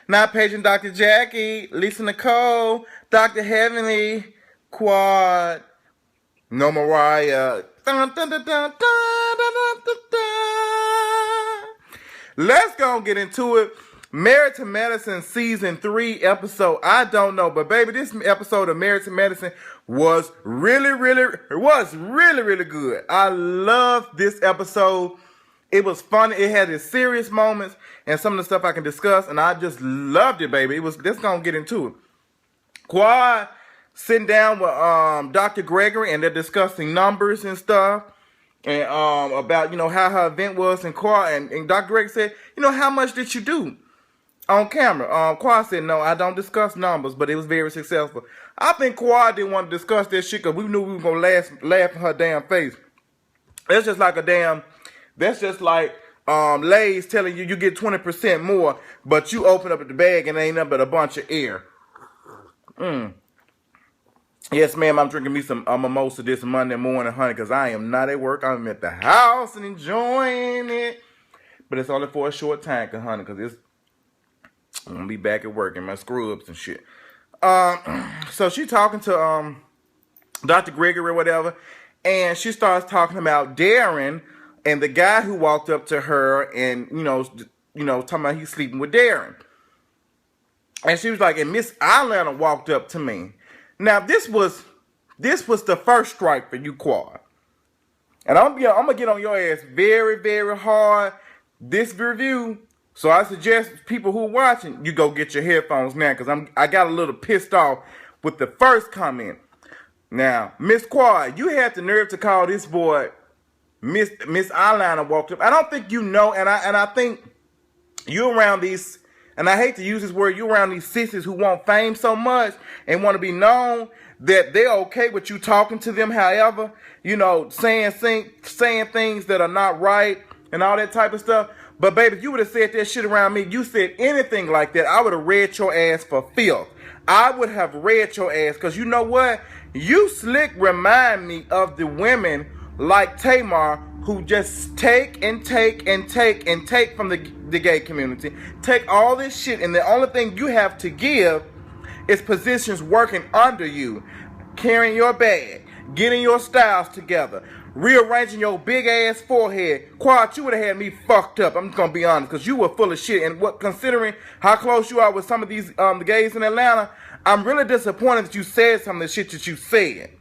Not Patient Dr. Jackie, Lisa Nicole, Dr. Heavenly, Quad, No Mariah. Dun, dun, dun, dun, dun, dun, dun, dun, dun. Let's go and get into it. Married to Medicine season 3 episode. I don't know, but baby, this episode of Married to Medicine was really good. I love this episode. It was funny. It had its serious moments and some of the stuff I can discuss, and I just loved it, baby. Let's go and get into it. Quad sitting down with Dr. Gregory, and they're discussing numbers and stuff. And about, how her event was, and Quad and Dr. Gregory said, how much did you do on camera? Quad said, no, I don't discuss numbers, but it was very successful. I think Quad didn't want to discuss this shit because we knew we were going to laugh in her damn face. That's just like Lay's telling you get 20% more, but you open up the bag and ain't nothing but a bunch of air. Yes, ma'am, I'm drinking me some mimosa this Monday morning, honey, because I am not at work. I'm at the house and enjoying it. But it's only for a short time, honey, because I'm going to be back at work in my scrubs and shit. So she talking to Dr. Gregory or whatever, and she starts talking about Darren and the guy who walked up to her and, talking about he's sleeping with Darren. And she was like, and Miss Islander walked up to me. Now, this was the first strike for you, Quad. And I'm going to get on your ass very hard this review. So I suggest people who are watching, you go get your headphones now, because I got a little pissed off with the first comment. Now, Miss Quad, you had the nerve to call this boy Miss Eyeliner walked up. I don't think you know, and I think you around these, and I hate to use this word, you around these sissies who want fame so much and want to be known that they're okay with you talking to them, however, saying things that are not right and all that type of stuff. But baby, if you would have said that shit around me, you said anything like that, I would have read your ass for filth. I would have read your ass, because you know what? You slick remind me of the women like Tamar who just take from the gay community. Take all this shit, and the only thing you have to give is positions working under you, carrying your bag, getting your styles together, rearranging your big ass forehead. Quad, you would have had me fucked up. I'm just gonna be honest, because you were full of shit. And considering how close you are with some of these the gays in Atlanta, I'm really disappointed that you said some of the shit that you said.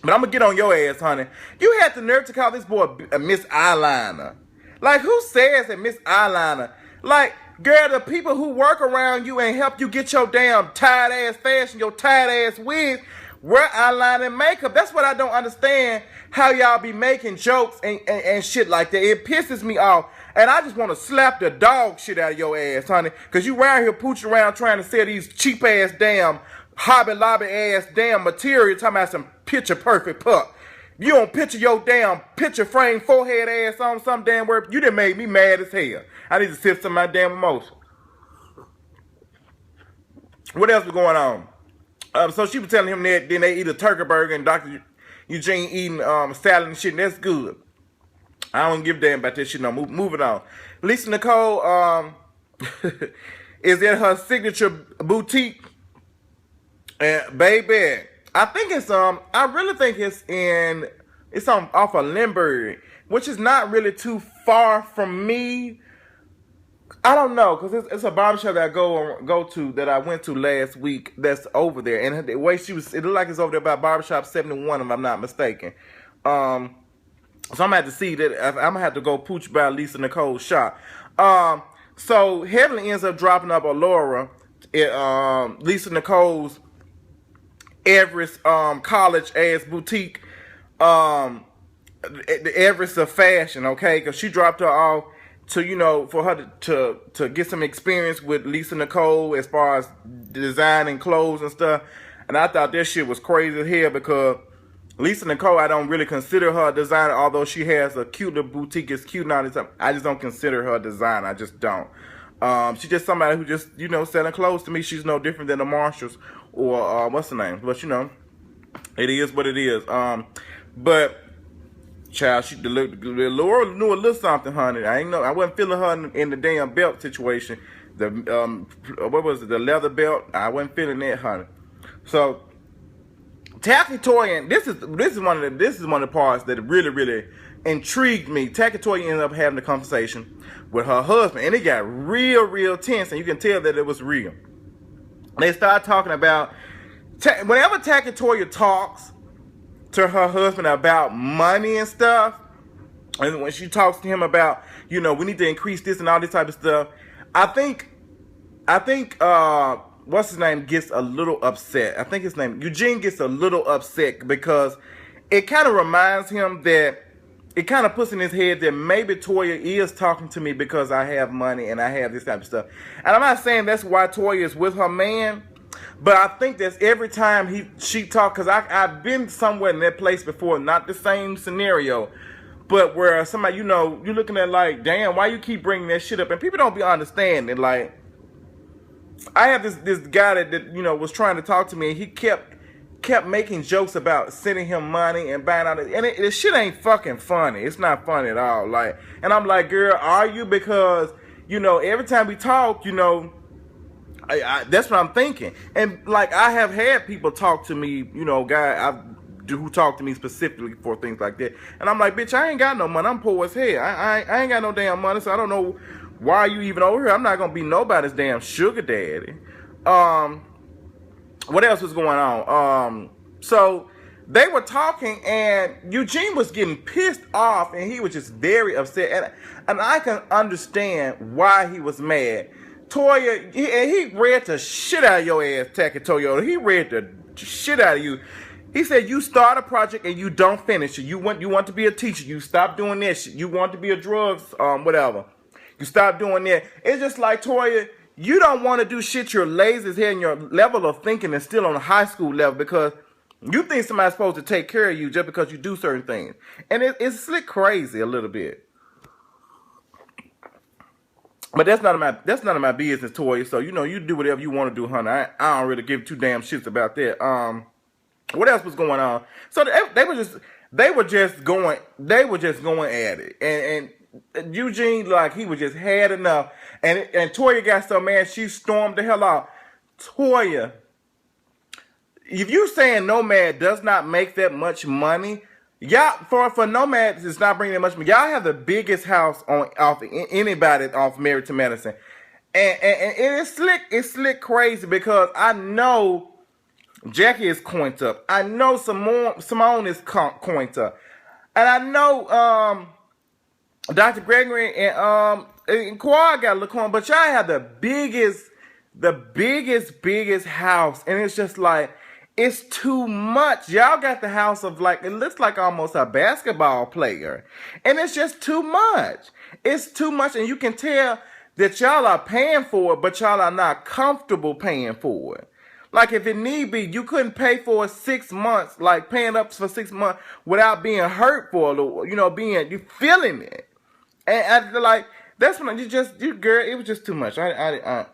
But I'm gonna get on your ass, honey. You had the nerve to call this boy Miss Eyeliner. Like, who says that Miss Eyeliner? Like, girl, the people who work around you and help you get your damn tired ass fashion, your tired ass wig, wear eyeliner and makeup. That's what I don't understand, how y'all be making jokes and shit like that. It pisses me off. And I just want to slap the dog shit out of your ass, honey. Because you around here pooching around trying to sell these cheap ass damn Hobby Lobby ass damn material, talking about some picture perfect pup. You don't picture your damn picture frame forehead ass on some damn word. You done made me mad as hell. I need to sip some of my damn emotion. What else was going on? So she was telling him that then they eat a turkey burger and Dr. Eugene eating salad and shit, and that's good. I don't give a damn about this shit no. Moving on. Lisa Nicole is at her signature boutique. And baby, I think I really think it's off of Lindbergh, which is not really too far from me. I don't know, because it's a barbershop that I go to, that I went to last week, that's over there. And the way it looked like it's over there by barbershop 71, if I'm not mistaken. So I'm going to have to see that. I'm going to have to go pooch by Lisa Nicole's shop. So Heavenly ends up dropping up Laura at Lisa Nicole's Everest college ass boutique, the Everest of fashion, okay? Because she dropped her off to, for her to get some experience with Lisa Nicole as far as designing clothes and stuff. And I thought this shit was crazy as hell, because Lisa Nicole, I don't really consider her a designer, although she has a cute little boutique. It's cute now. I just don't consider her a designer. I just don't. She's just somebody who just, selling clothes. To me, she's no different than the Marshalls or what's the name? But it is what it is. But child, Laura knew a little something, honey. I wasn't feeling her in the damn belt situation. The what was it? The leather belt. I wasn't feeling that, honey. So Tacky Toya, this is one of the parts that really intrigued me. Tacky Toya ended up having a conversation with her husband, and it got real tense, and you can tell that it was real. They started talking about whenever Tacky Toya talks to her husband about money and stuff, and when she talks to him about, we need to increase this and all this type of stuff, I think what's his name gets a little upset. I think his name Eugene gets a little upset because it kind of reminds him that it kind of puts in his head that maybe Toya is talking to me because I have money and I have this type of stuff. And I'm not saying that's why Toya is with her man, but I think that's every time she talks, because I've been somewhere in that place before, not the same scenario, but where somebody, you're looking at like, damn, why you keep bringing that shit up? And people don't be understanding. Like, I have this guy that was trying to talk to me, and he kept making jokes about sending him money and buying out, and this shit ain't fucking funny. It's not funny at all. Like, and I'm like, girl, are you? Because every time we talk, that's what I'm thinking. And like, I have had people talk to me, who talk to me specifically for things like that, and I'm like, bitch, I ain't got no money. I'm poor as hell. I ain't got no damn money, so I don't know why you even over here. I'm not gonna be nobody's damn sugar daddy. What else was going on? So they were talking, and Eugene was getting pissed off, and he was just very upset, and I can understand why he was mad. Toya, he read the shit out of your ass, Tacky Toyota. He read the shit out of you. He said, you start a project and you don't finish it. You want to be a teacher. You stop doing this shit. You want to be a drugs, whatever. You stop doing that. It's just like, Toya, you don't want to do shit. You're lazy as hell, and your level of thinking is still on a high school level because you think somebody's supposed to take care of you just because you do certain things. And it's slick crazy a little bit. But that's none of my business, Toya. So, you do whatever you want to do, honey. I don't really give two damn shits about that. What else was going on? So they were just going at it. And Eugene, like, he was just had enough. And Toya got so mad, she stormed the hell out. Toya, if you saying Nomad does not make that much money, y'all, for Nomad, it's not bringing that much money. Y'all have the biggest house off anybody off Married to Medicine. And it's slick crazy because I know Jackie is coined up. I know Simone is coined up. And I know Dr. Gregory and Quad got a little coin, but y'all have the biggest house. And it's just like, it's too much. Y'all got the house of, like, it looks like almost a basketball player. And it's just too much. It's too much. And you can tell that y'all are paying for it, but y'all are not comfortable paying for it. Like, if it need be, you couldn't pay for 6 months, like paying up for 6 months without being hurt for a little, you feeling it. And I, like, that's when girl, it was just too much. But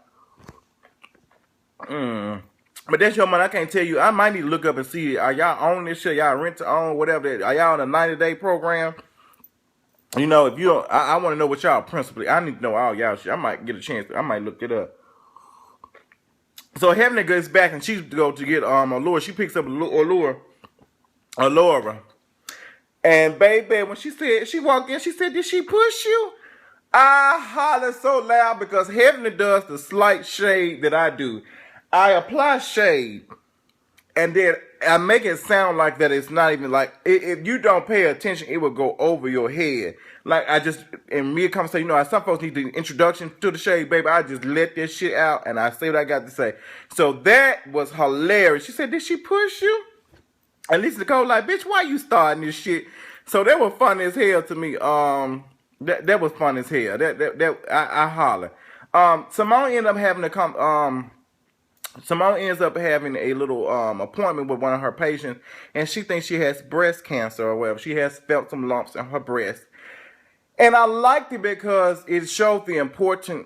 that's your money. I can't tell you. I might need to look up and see, are y'all on this shit? Y'all rent to own, whatever. Are y'all on a 90-day program? If you don't, I want to know what y'all principally. I need to know all y'all shit. I might get a chance. I might look it up. So Heavenly goes back and she go to get Allura. She picks up Allura. And baby, when she walked in, she said, "Did she push you?" I hollered so loud because Heavenly does the slight shade that I do. I apply shade, and then I make it sound like that it's not even like, if you don't pay attention, it will go over your head. Like, I just, in mid-conversation, some folks need the introduction to the shade, baby. I just let this shit out, and I say what I got to say. So that was hilarious. She said, "Did she push you?" At least Nicole like, "Bitch, why you starting this shit?" So that was funny as hell to me. That was fun as hell. I holler. Simone ended up having to come. Simone ends up having a little appointment with one of her patients, and she thinks she has breast cancer or whatever. She has felt some lumps in her breast. And I liked it because it showed the importance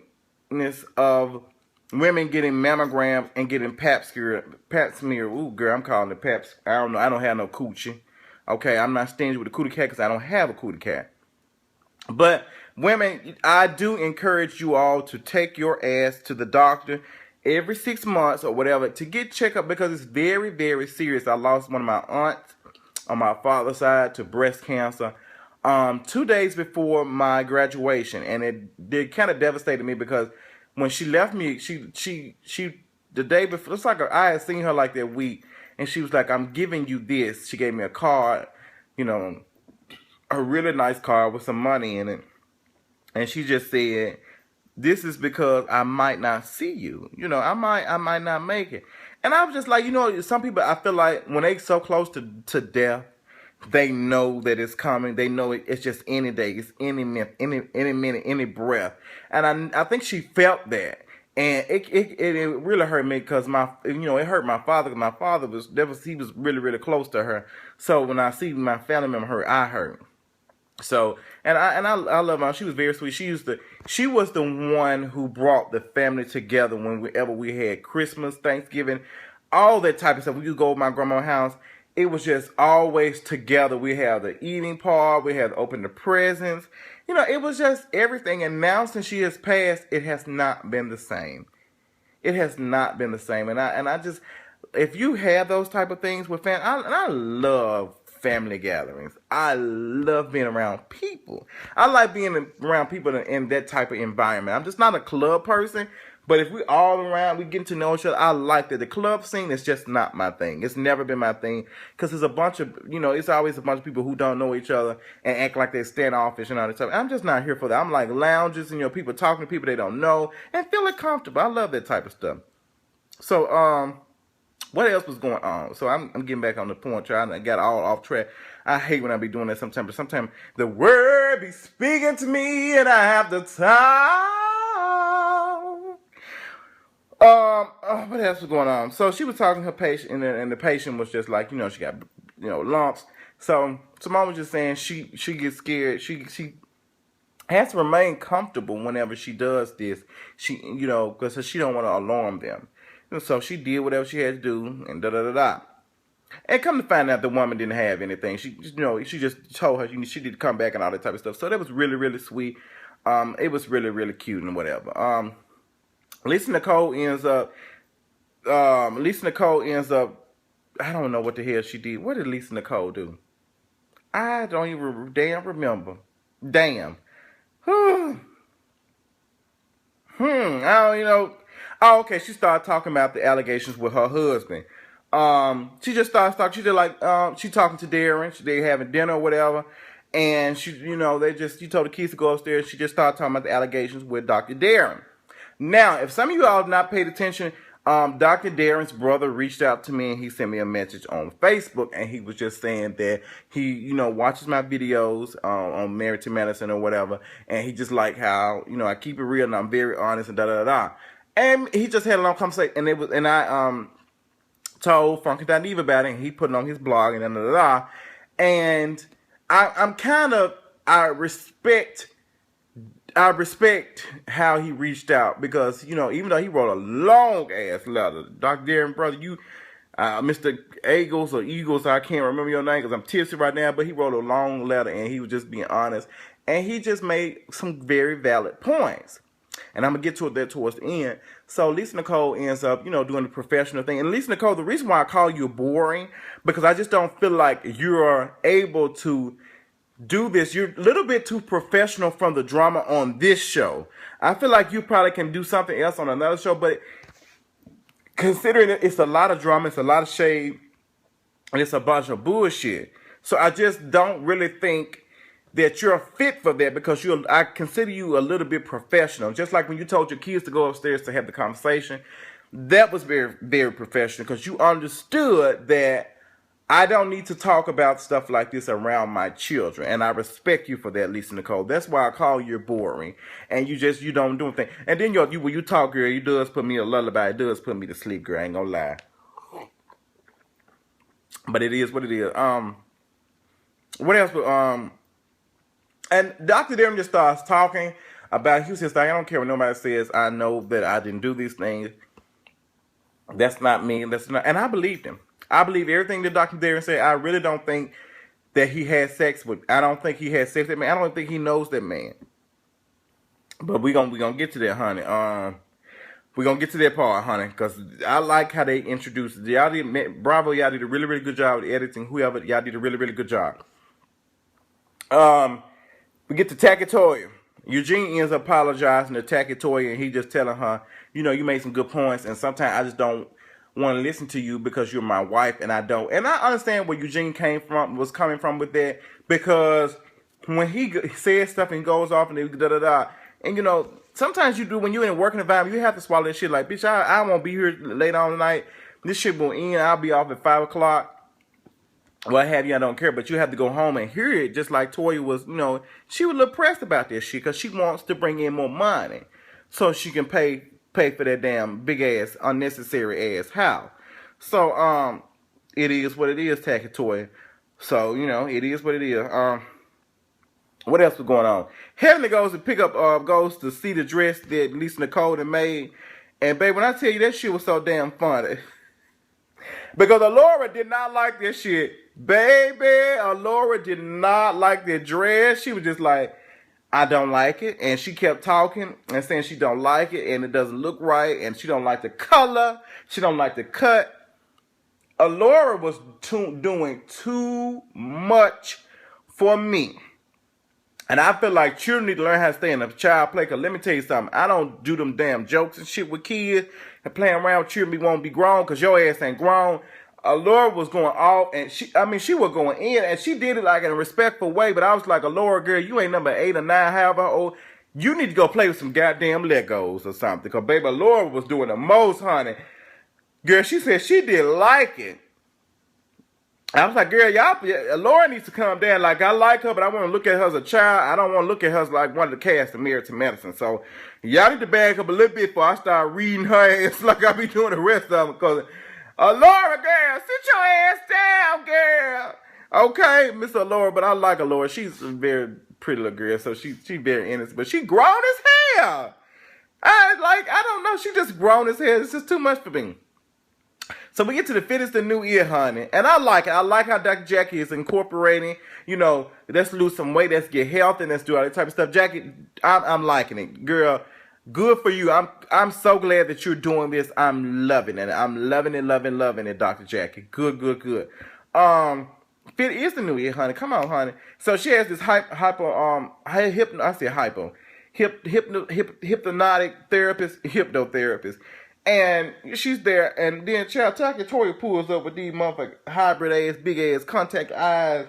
of women getting mammograms and getting pap smear. Ooh, girl, I'm calling it paps. I don't know. I don't have no coochie. Okay, I'm not stingy with the cootie cat because I don't have a cootie cat. But women, I do encourage you all to take your ass to the doctor every 6 months or whatever to get checked up because it's very, very serious. I lost one of my aunts on my father's side to breast cancer 2 days before my graduation, and it kind of devastated me because when she left me, she the day before, it's like I had seen her like that week, and she was like, "I'm giving you this." She gave me a card, you know, a really nice card with some money in it, and she just said, "This is because I might not see you. You know, I might not make it." And I was just like, some people, I feel like when they so close to death, they know that it's coming. They know it's just any day, it's any minute, any breath. And I think she felt that. And it really hurt me because it hurt my father. Cause my father he was really, really close to her. So when I see my family member hurt, I hurt. So, I love her. She was very sweet. She was the one who brought the family together whenever we had Christmas, Thanksgiving, all that type of stuff. We could go to my grandma's house. It was just always together. We had the eating part. We had to open the presents. It was just everything. And now since she has passed, it has not been the same. It has not been the same. And I just, if you have those type of things with family, I love family gatherings. I love being around people. I like being around people in that type of environment. I'm just not a club person, but if we all around, we get to know each other, I like that. The club scene is just not my thing. It's never been my thing because there's a bunch of, it's always a bunch of people who don't know each other and act like they're standoffish and all that stuff. I'm just not here for that. I'm like lounges and, people talking to people they don't know and feeling comfortable. I love that type of stuff. So, what else was going on? So I'm getting back on the point. I got all off track. I hate when I be doing that sometimes. But sometimes the word be speaking to me and I have the time. What else was going on? So she was talking to her patient, and the patient was just like, she got, lumps. So Simone was just saying she gets scared. She has to remain comfortable whenever she does this. Because she don't want to alarm them. And so she did whatever she had to do, and da-da-da-da. And come to find out the woman didn't have anything. She just told her she did come back and all that type of stuff. So that was really, really sweet. It was really, really cute and whatever. Lisa Nicole ends up, I don't know what the hell she did. What did Lisa Nicole do? I don't even damn remember. Damn. I don't. Oh, okay. She started talking about the allegations with her husband. She just started talking. She did she talking to Darren. They having dinner or whatever, and she told the kids to go upstairs. She just started talking about the allegations with Dr. Darren. Now, if some of you all have not paid attention, Dr. Darren's brother reached out to me and he sent me a message on Facebook, and he was just saying that he, watches my videos on Married to Medicine or whatever, and he just like how, I keep it real and I'm very honest and da-da-da-da. And he just had a long conversation, and I told Funky Eve about it, and he put it on his blog and da-da-da-da. And I respect how he reached out because, even though he wrote a long ass letter, Dr. Darren, brother, Mr. Eagles, I can't remember your name because I'm tipsy right now, but he wrote a long letter and he was just being honest. And he just made some very valid points. And I'm going to get to that towards the end. So Lisa Nicole ends up, doing the professional thing. And Lisa Nicole, the reason why I call you boring, because I just don't feel like you're able to do this. You're a little bit too professional from the drama on this show. I feel like you probably can do something else on another show, but considering it's a lot of drama, it's a lot of shade, and it's a bunch of bullshit. So I just don't really think that you're fit for that because I consider you a little bit professional. Just like when you told your kids to go upstairs to have the conversation, that was very, very professional because you understood that I don't need to talk about stuff like this around my children. And I respect you for that, Lisa Nicole. That's why I call you boring. And you don't do anything. And then when you talk, girl, it does put me a lullaby. It does put me to sleep, girl. I ain't gonna lie. But it is what it is. What else? And Dr. Darren just starts talking about, he was just like, I don't care what nobody says. I know that I didn't do these things. That's not me. And I believed him. I believe everything that Dr. Darren said. I really don't think that he had sex with. I don't think he had sex with that man. I don't think he knows that man. But we gonna get to that, honey. We're gonna get to that part, honey, because I like how they introduced it. Y'all did, bravo, y'all did a really, really good job with editing. Whoever, y'all did a really, really good job. We get to Toya. Eugene ends up apologizing to Toya, and he just telling her, you know, you made some good points, and sometimes I just don't want to listen to you because you're my wife, and I don't. And I understand where Eugene was coming from with that, because when he says stuff and goes off and da-da-da, and you know, sometimes you do, when you're in a working environment, you have to swallow that shit like, bitch, I won't be here late on tonight. This shit will end. I'll be off at 5 o'clock. What have you, I don't care, but you have to go home and hear it, just like Toya was, you know, she was a little pressed about this shit because she wants to bring in more money so she can pay for that damn big ass, unnecessary ass house. So, it is what it is, Toya. So, you know, it is what it is. What else was going on? Heavenly goes to see the dress that Lisa Nicole had made. And babe, when I tell you that shit was so damn funny. Because Alora did not like this shit. Baby, Alora did not like the dress. She was just like, I don't like it. And she kept talking and saying she don't like it and it doesn't look right. And she don't like the color. She don't like the cut. Alora was doing too much for me. And I feel like children need to learn how to stay in a child play. Because let me tell you something. I don't do them damn jokes and shit with kids. And playing around with children won't be grown. Because your ass ain't grown. Alora was going off. And she was going in. And she did it like in a respectful way. But I was like, Alora, girl, you ain't number 8 or 9, however old. You need to go play with some goddamn Legos or something. Because baby, Alora was doing the most, honey. Girl, she said she didn't like it. I was like, girl, Laura needs to calm down. Like, I like her, but I want to look at her as a child. I don't want to look at her as like one of the cast of Married to Medicine. So, y'all need to back up a little bit before I start reading her ass like I be doing the rest of them. Because, Laura, girl, sit your ass down, girl. Okay, Miss Laura, but I like Laura. She's a very pretty little girl, so she's very innocent. But she grown as hell. I don't know. She just grown as hell. It's just too much for me. So we get to the fittest of New Year, honey. And I like it. I like how Dr. Jackie is incorporating, you know, let's lose some weight, let's get healthy, let's do all that type of stuff. Jackie, I'm liking it. Girl, good for you. I'm so glad that you're doing this. I'm loving it. I'm loving it, Dr. Jackie. Good. Fit is the New Year, honey. Come on, honey. So she has this hypnotherapist. And she's there, and then Toya pulls up with these motherfucking hybrid ass, big ass contact eyes.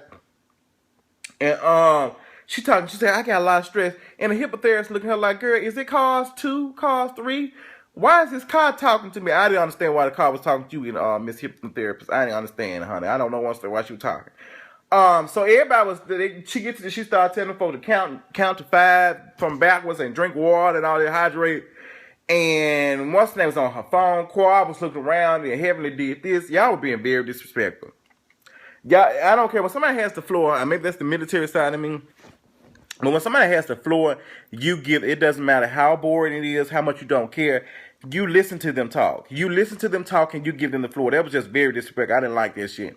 And she said, I got a lot of stress. And the hypnotherapist looking at her like, girl, is it cause 2, cause 3? Why is this car talking to me? I didn't understand why the car was talking to you, Miss Hypnotherapist. I didn't understand, honey. I don't know why she was talking. So everybody she started telling folks to count to 5 from backwards and drink water and all that, hydrate. And what's name was on her phone. Quad was looking around and Heavenly did this. Y'all were being very disrespectful. Y'all, I don't care. When somebody has the floor, maybe that's the military side of me. But when somebody has the floor, you give, it doesn't matter how boring it is, how much you don't care. You listen to them talk. You listen to them talk and you give them the floor. That was just very disrespectful. I didn't like that shit.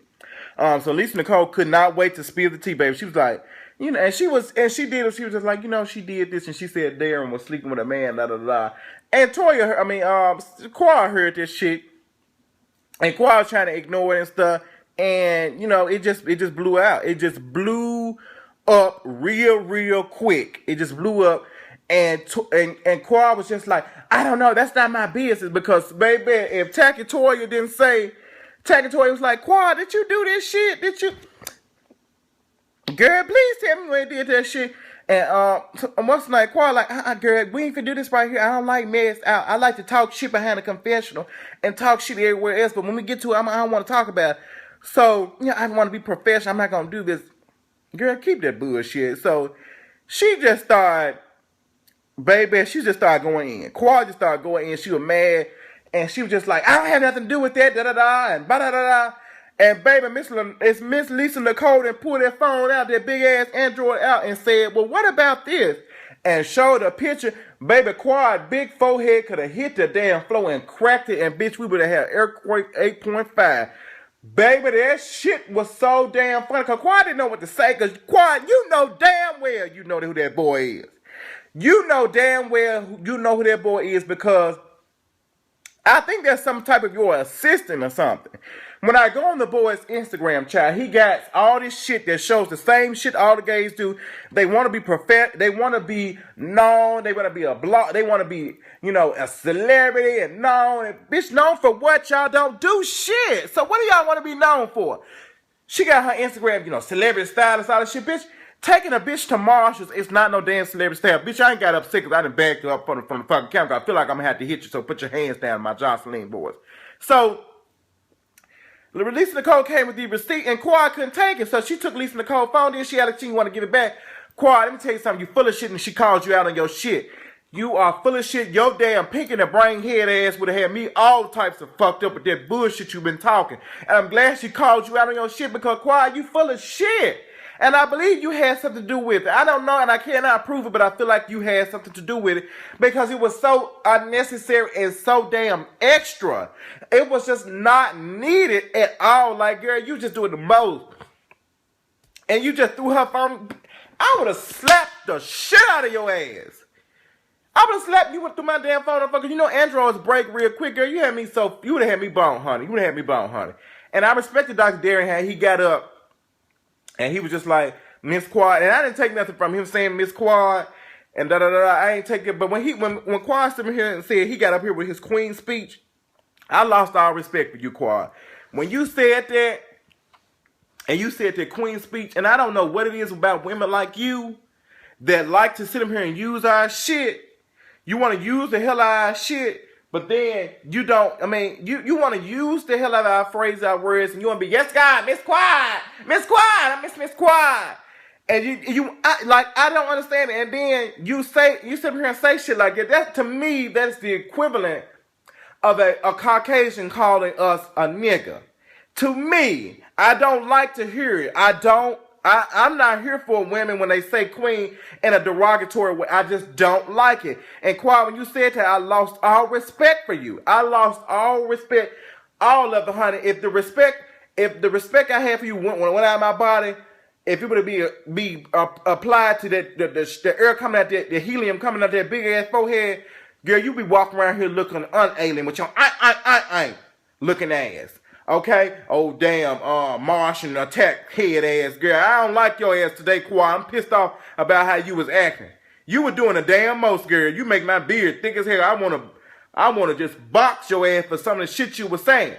So Lisa Nicole could not wait to spill the tea, baby. She was like, you know, she was just like, you know, she did this and she said Darren was sleeping with a man, da da da. And Quad heard this shit, and Quad was trying to ignore it and stuff, and you know, it just blew out. It just blew up real quick. It just blew up, and Quad was just like, I don't know, that's not my business, because baby, if Toya didn't say, Toya was like, Quad, did you do this shit? Did you? Girl, please tell me when you did that shit. And what's like, Quad like, girl, we ain't finna do this right here. I don't like mess out. I like to talk shit behind the confessional and talk shit everywhere else. But when we get to it, I don't want to talk about it. So, you know, I want to be professional. I'm not gonna do this. Girl, keep that bullshit. So she just started going in. Quad just started going in. She was mad. And she was just like, I don't have nothing to do with that, da-da-da, and ba-da-da-da. And baby, it's Miss Lisa Nicole that pulled that phone out, that big ass Android out, and said, well, what about this? And showed a picture. Baby, Quad, big forehead could have hit the damn floor and cracked it, and bitch, we would have had earthquake 8.5. Baby, that shit was so damn funny. Cause Quad didn't know what to say. Cause Quad, you know damn well you know who that boy is. You know damn well you know who that boy is because I think that's some type of your assistant or something. When I go on the boy's Instagram, child, he got all this shit that shows the same shit all the gays do. They want to be they want to be known, they want to be a blog, they want to be, you know, a celebrity and known. And bitch, known for what? Y'all don't do shit. So what do y'all want to be known for? She got her Instagram, you know, celebrity stylist, all that shit, bitch. Taking a bitch to Marshalls is not no damn celebrity style. Bitch, I ain't got upset because I done backed you up from the fucking camera. I feel like I'm going to have to hit you, so put your hands down, my Jocelyn boys. So, Lisa Nicole came with the receipt, and Quad couldn't take it, so she took Lisa Nicole's phone, then she had a she want to give it back. Quad, let me tell you something. You full of shit, and she called you out on your shit. You are full of shit. Your damn pink in the brain head ass would have had me all types of fucked up with that bullshit you've been talking. And I'm glad she called you out on your shit because, Quad, you full of shit. And I believe you had something to do with it. I don't know, and I cannot prove it, but I feel like you had something to do with it because it was so unnecessary and so damn extra. It was just not needed at all. Like, girl, you just doing the most. And you just threw her phone. I would have slapped the shit out of your ass. I would have slapped you through my damn phone, motherfucker. You know androids break real quick, girl. You would have had me bone, honey. You would have had me bone, honey. And I respected Dr. Darren how he got up. And he was just like, Miss Quad. And I didn't take nothing from him saying Miss Quad and da-da-da-da. I ain't take it. But when Quad stood here and said he got up here with his queen speech, I lost all respect for you, Quad. When you said that, and you said that queen speech, and I don't know what it is about women like you that like to sit up here and use our shit. You want to use the hell out of our shit. But then you don't, I mean, you want to use the hell out of our phrase, our words, and you want to be, yes, God, Miss Quad, I miss Quad. And I don't understand it. And then you sit here and say shit like that. That, to me, that's the equivalent of a Caucasian calling us a nigga. To me, I don't like to hear it. I'm not here for women when they say queen in a derogatory way. I just don't like it. And Quad, when you said that, I lost all respect for you. I lost all respect, all of it, honey. If the respect I had for you went out of my body, if it would be applied to the air coming out there, the helium coming out that big ass forehead, girl, you be walking around here looking un-alien with your looking ass. Okay? Oh, damn, Martian attack head ass girl. I don't like your ass today, Quad. I'm pissed off about how you was acting. You were doing the damn most, girl. You make my beard thick as hell. I wanna just box your ass for some of the shit you were saying.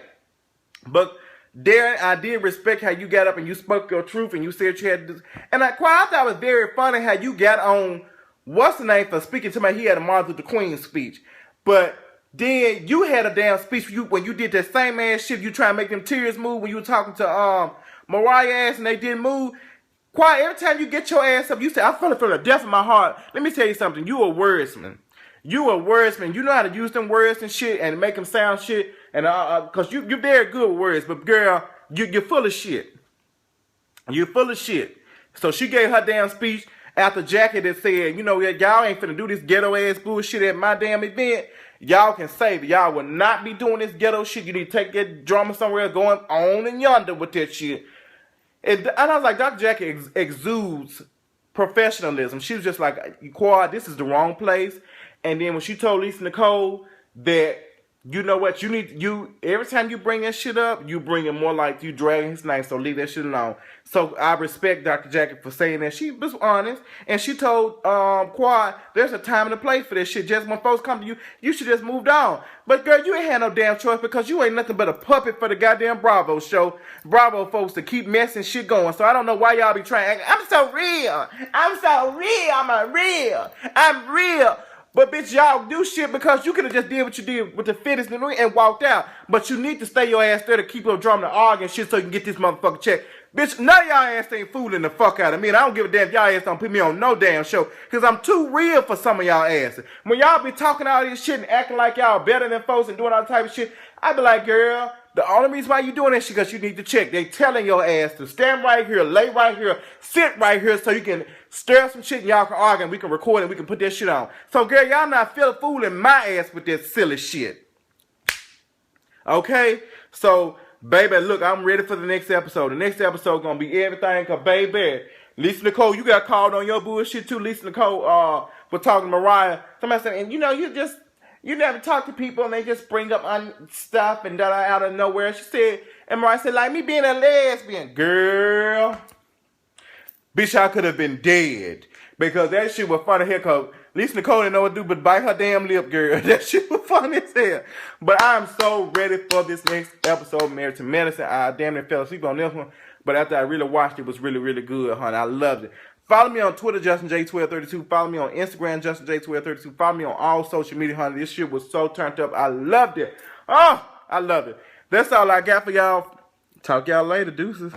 But Darren, I did respect how you got up and you spoke your truth and you said you had this. And Quad, I thought it was very funny how you got on, what's the name for speaking to me? He had a Martin Luther Queen speech. But then you had a damn speech when you did that same ass shit. You try to make them tears move when you were talking to Mariah ass and they didn't move. Quiet, every time you get your ass up, you say, I feel it from the depth of my heart. Let me tell you something. You a wordsman. You a wordsman. You know how to use them words and shit and make them sound shit. And because you're very good with words. But girl, you're full of shit. You're full of shit. So she gave her damn speech after Jackie that said, you know, y'all ain't finna do this ghetto ass bullshit at my damn event. Y'all can save it. Y'all will not be doing this ghetto shit. You need to take that drama somewhere going on and yonder with that shit. And I was like, Dr. Jackie exudes professionalism. She was just like, Quad, this is the wrong place. And then when she told Lisa Nicole that, you know what, every time you bring that shit up, you bring it more like you dragging his name, so leave that shit alone. So I respect Dr. Jackie for saying that. She was honest, and she told Quad, there's a time and a place for this shit. Just when folks come to you, you should just move on. But girl, you ain't had no damn choice because you ain't nothing but a puppet for the goddamn Bravo show. Bravo folks to keep messing shit going. So I don't know why y'all be trying. I'm so real. I'm real. But bitch, y'all do shit because you could have just did what you did with the fittest and walked out. But you need to stay your ass there to keep your drum to argue and shit so you can get this motherfucker check. Bitch, none of y'all ass ain't fooling the fuck out of me. And I don't give a damn if y'all ass don't put me on no damn show. Because I'm too real for some of y'all asses. When y'all be talking all this shit and acting like y'all better than folks and doing all type of shit, I be like, girl, the only reason why you doing this shit because you need to check. They telling your ass to stand right here, lay right here, sit right here so you can stir some shit and y'all can argue and we can record and we can put that shit on. So girl, y'all not fooling my ass with this silly shit. Okay? So baby, look, I'm ready for the next episode. The next episode gonna be everything, cause baby, Lisa Nicole, you got called on your bullshit too. Lisa Nicole, for talking to Mariah. Somebody said, and you never talk to people and they just bring up stuff and out of nowhere. She said, and Mariah said, like me being a lesbian, girl. Bitch, I could have been dead. Because that shit was funny here, cause Lisa Nicole didn't know what to do but bite her damn lip, girl. That shit was funny as hell. But I'm so ready for this next episode of Married to Medicine. I damn near fell asleep on this one. But after I really watched it, it was really, really good, honey. I loved it. Follow me on Twitter, JustinJ1232. Follow me on Instagram, JustinJ1232. Follow me on all social media, honey. This shit was so turned up. I loved it. Oh, I loved it. That's all I got for y'all. Talk y'all later, deuces.